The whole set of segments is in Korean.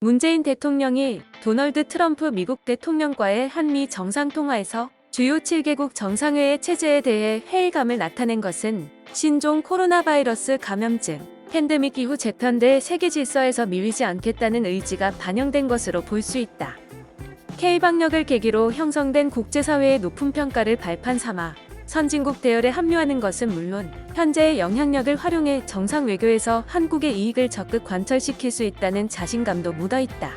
문재인 대통령이 도널드 트럼프 미국 대통령과의 한미 정상통화에서 주요 7개국 정상회의 체제에 대해 회의감을 나타낸 것은 신종 코로나 바이러스 감염증, 팬데믹 이후 재편될 세계 질서에서 밀리지 않겠다는 의지가 반영된 것으로 볼 수 있다. K방역을 계기로 형성된 국제사회의 높은 평가를 발판 삼아 선진국 대열에 합류하는 것은 물론 현재의 영향력을 활용해 정상 외교에서 한국의 이익을 적극 관철시킬 수 있다는 자신감도 묻어있다.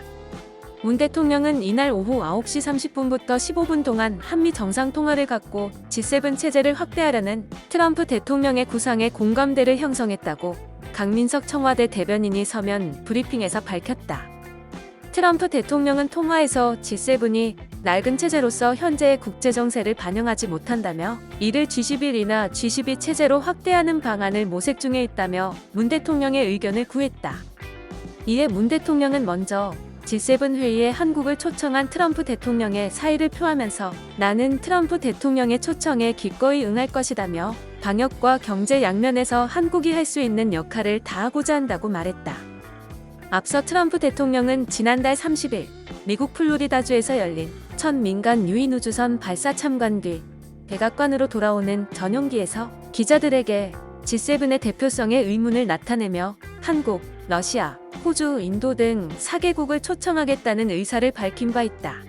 문 대통령은 이날 오후 9시 30분부터 15분 동안 한미 정상통화를 갖고 G7 체제를 확대하려는 트럼프 대통령의 구상에 공감대를 형성했다고 강민석 청와대 대변인이 서면 브리핑에서 밝혔다. 트럼프 대통령은 통화에서 G7이 낡은 체제로서 현재의 국제정세를 반영하지 못한다며 이를 G11이나 G12 체제로 확대하는 방안을 모색 중에 있다며 문 대통령의 의견을 구했다. 이에 문 대통령은 먼저 G7 회의에 한국을 초청한 트럼프 대통령의 사의를 표하면서 나는 트럼프 대통령의 초청에 기꺼이 응할 것이다며 방역과 경제 양면에서 한국이 할 수 있는 역할을 다하고자 한다고 말했다. 앞서 트럼프 대통령은 지난달 30일 미국 플로리다주에서 열린 첫 민간 유인 우주선 발사 참관 뒤 백악관으로 돌아오는 전용기에서 기자들에게 G7의 대표성에 의문을 나타내며 한국, 러시아, 호주, 인도 등 4개국을 초청하겠다는 의사를 밝힌 바 있다.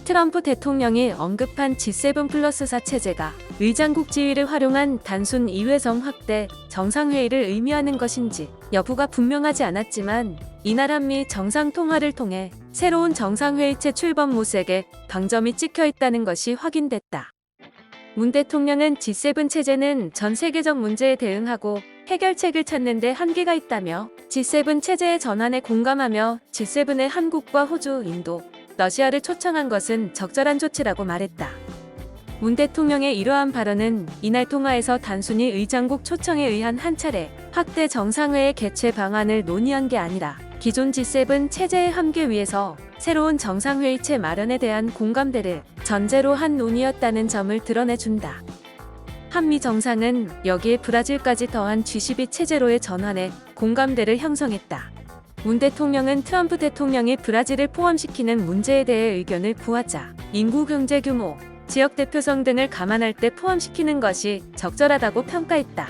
트럼프 대통령이 언급한 G7 플러스 4 체제가 의장국 지위를 활용한 단순 이회성 확대 정상회의를 의미하는 것인지 여부가 분명하지 않았지만 이날 한미 정상통화를 통해 새로운 정상회의체 출범 모색에 방점이 찍혀 있다는 것이 확인됐다. 문 대통령은 G7 체제는 전 세계적 문제에 대응하고 해결책을 찾는 데 한계가 있다며 G7 체제의 전환에 공감하며 G7의 한국과 호주, 인도, 러시아를 초청한 것은 적절한 조치라고 말했다. 문 대통령의 이러한 발언은 이날 통화에서 단순히 의장국 초청에 의한 한 차례 확대 정상회의 개최 방안을 논의한 게 아니라 기존 G7 체제의 함께 위해서 새로운 정상회의체 마련에 대한 공감대를 전제로 한 논의였다는 점을 드러내준다. 한미 정상은 여기에 브라질까지 더한 G12 체제로의 전환에 공감대를 형성했다. 문 대통령은 트럼프 대통령이 브라질을 포함시키는 문제에 대해 의견을 구하자 인구 경제 규모, 지역 대표성 등을 감안할 때 포함시키는 것이 적절하다고 평가했다.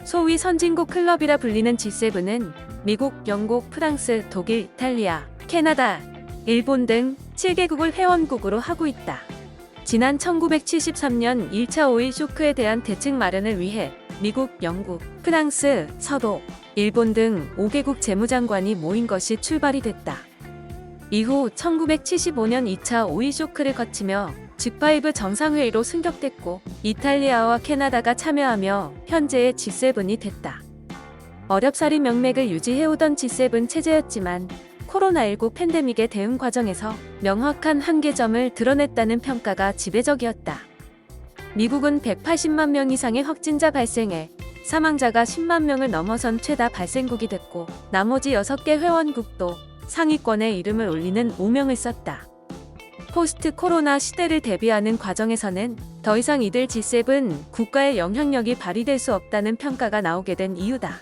소위 선진국 클럽이라 불리는 G7은 미국, 영국, 프랑스, 독일, 이탈리아, 캐나다, 일본 등 7개국을 회원국으로 하고 있다. 지난 1973년 1차 오일 쇼크에 대한 대책 마련을 위해 미국, 영국, 프랑스, 서독, 일본 등 5개국 재무장관이 모인 것이 출발이 됐다. 이후 1975년 2차 오일 쇼크를 거치며 G5 정상회의로 승격됐고 이탈리아와 캐나다가 참여하며 현재의 G7이 됐다. 어렵사리 명맥을 유지해오던 G7 체제였지만 코로나19 팬데믹의 대응 과정에서 명확한 한계점을 드러냈다는 평가가 지배적이었다. 미국은 180만 명 이상의 확진자 발생에 사망자가 10만 명을 넘어선 최다 발생국이 됐고 나머지 6개 회원국도 상위권에 이름을 올리는 오명을 썼다. 포스트 코로나 시대를 대비하는 과정에서는 더 이상 이들 G7 국가의 영향력이 발휘될 수 없다는 평가가 나오게 된 이유다.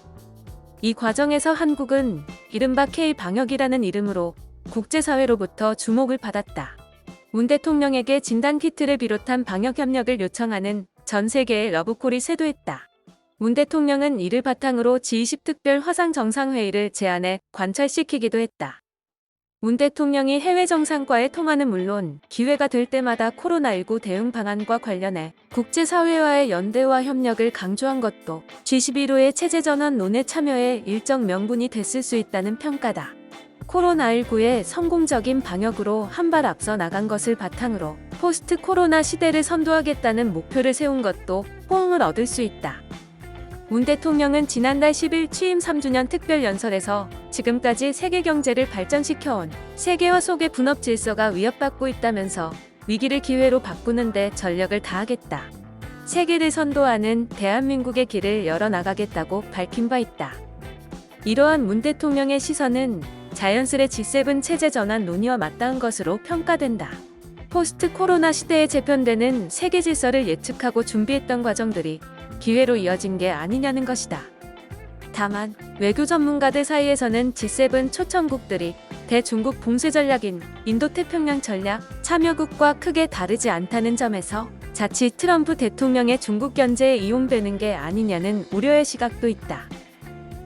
이 과정에서 한국은 이른바 K방역이라는 이름으로 국제사회로부터 주목을 받았다. 문 대통령에게 진단키트를 비롯한 방역 협력을 요청하는 전 세계의 러브콜이 쇄도했다. 문 대통령은 이를 바탕으로 G20 특별 화상 정상회의를 제안해 관철시키기도 했다. 문 대통령이 해외 정상과의 통화는 물론 기회가 될 때마다 코로나19 대응 방안과 관련해 국제사회와의 연대와 협력을 강조한 것도 G11호의 체제전환 논에 참여해 일정 명분이 됐을 수 있다는 평가다. 코로나19의 성공적인 방역으로 한 발 앞서 나간 것을 바탕으로 포스트 코로나 시대를 선도하겠다는 목표를 세운 것도 호응을 얻을 수 있다. 문 대통령은 지난달 10일 취임 3주년 특별연설에서 지금까지 세계 경제를 발전시켜온 세계화 속의 분업 질서가 위협받고 있다면서 위기를 기회로 바꾸는 데 전력을 다하겠다. 세계를 선도하는 대한민국의 길을 열어나가겠다고 밝힌 바 있다. 이러한 문 대통령의 시선은 자연스레 G7 체제 전환 논의와 맞닿은 것으로 평가된다. 포스트 코로나 시대에 재편되는 세계 질서를 예측하고 준비했던 과정들이 기회로 이어진 게 아니냐는 것이다. 다만 외교 전문가들 사이에서는 G7 초청국들이 대중국 봉쇄 전략인 인도태평양 전략 참여국과 크게 다르지 않다는 점에서 자칫 트럼프 대통령의 중국 견제에 이용되는 게 아니냐는 우려의 시각도 있다.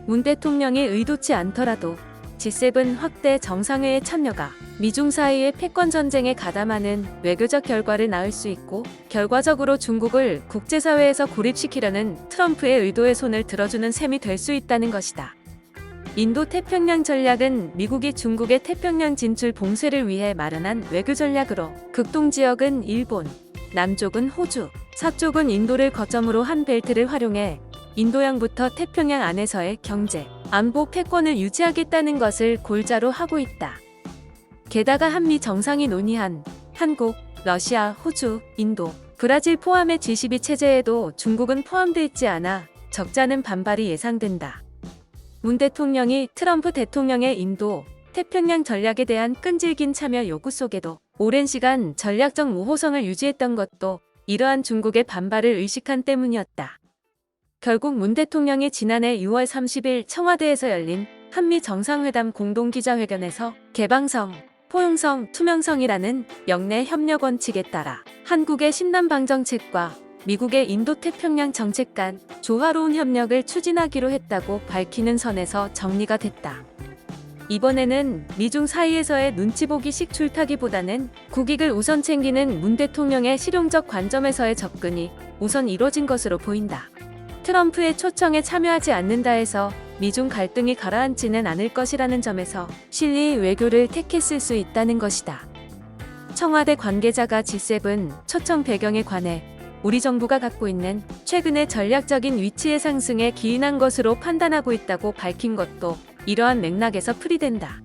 문 대통령이 의도치 않더라도 G7 확대 정상회의 참여가 미중 사이의 패권 전쟁에 가담하는 외교적 결과를 낳을 수 있고 결과적으로 중국을 국제사회에서 고립시키려는 트럼프의 의도에 손을 들어주는 셈이 될 수 있다는 것이다. 인도 태평양 전략은 미국이 중국의 태평양 진출 봉쇄를 위해 마련한 외교 전략으로 극동 지역은 일본, 남쪽은 호주, 서쪽은 인도를 거점으로 한 벨트를 활용해 인도양부터 태평양 안에서의 경제, 안보 패권을 유지하겠다는 것을 골자로 하고 있다. 게다가 한미 정상이 논의한 한국, 러시아, 호주, 인도, 브라질 포함의 G12 체제에도 중국은 포함되어 있지 않아 적잖은 반발이 예상된다. 문 대통령이 트럼프 대통령의 인도, 태평양 전략에 대한 끈질긴 참여 요구 속에도 오랜 시간 전략적 모호성을 유지했던 것도 이러한 중국의 반발을 의식한 때문이었다. 결국 문 대통령이 지난해 6월 30일 청와대에서 열린 한미 정상회담 공동기자회견에서 개방성, 포용성, 투명성이라는 영내 협력 원칙에 따라 한국의 신남방 정책과 미국의 인도태평양 정책 간 조화로운 협력을 추진하기로 했다고 밝히는 선에서 정리가 됐다. 이번에는 미중 사이에서의 눈치 보기식 줄타기보다는 국익을 우선 챙기는 문 대통령의 실용적 관점에서의 접근이 우선 이뤄진 것으로 보인다. 트럼프의 초청에 참여하지 않는다 해서 미중 갈등이 가라앉지는 않을 것이라는 점에서 실리 외교를 택했을 수 있다는 것이다. 청와대 관계자가 G7 초청 배경에 관해 우리 정부가 갖고 있는 최근의 전략적인 위치의 상승에 기인한 것으로 판단하고 있다고 밝힌 것도 이러한 맥락에서 풀이된다.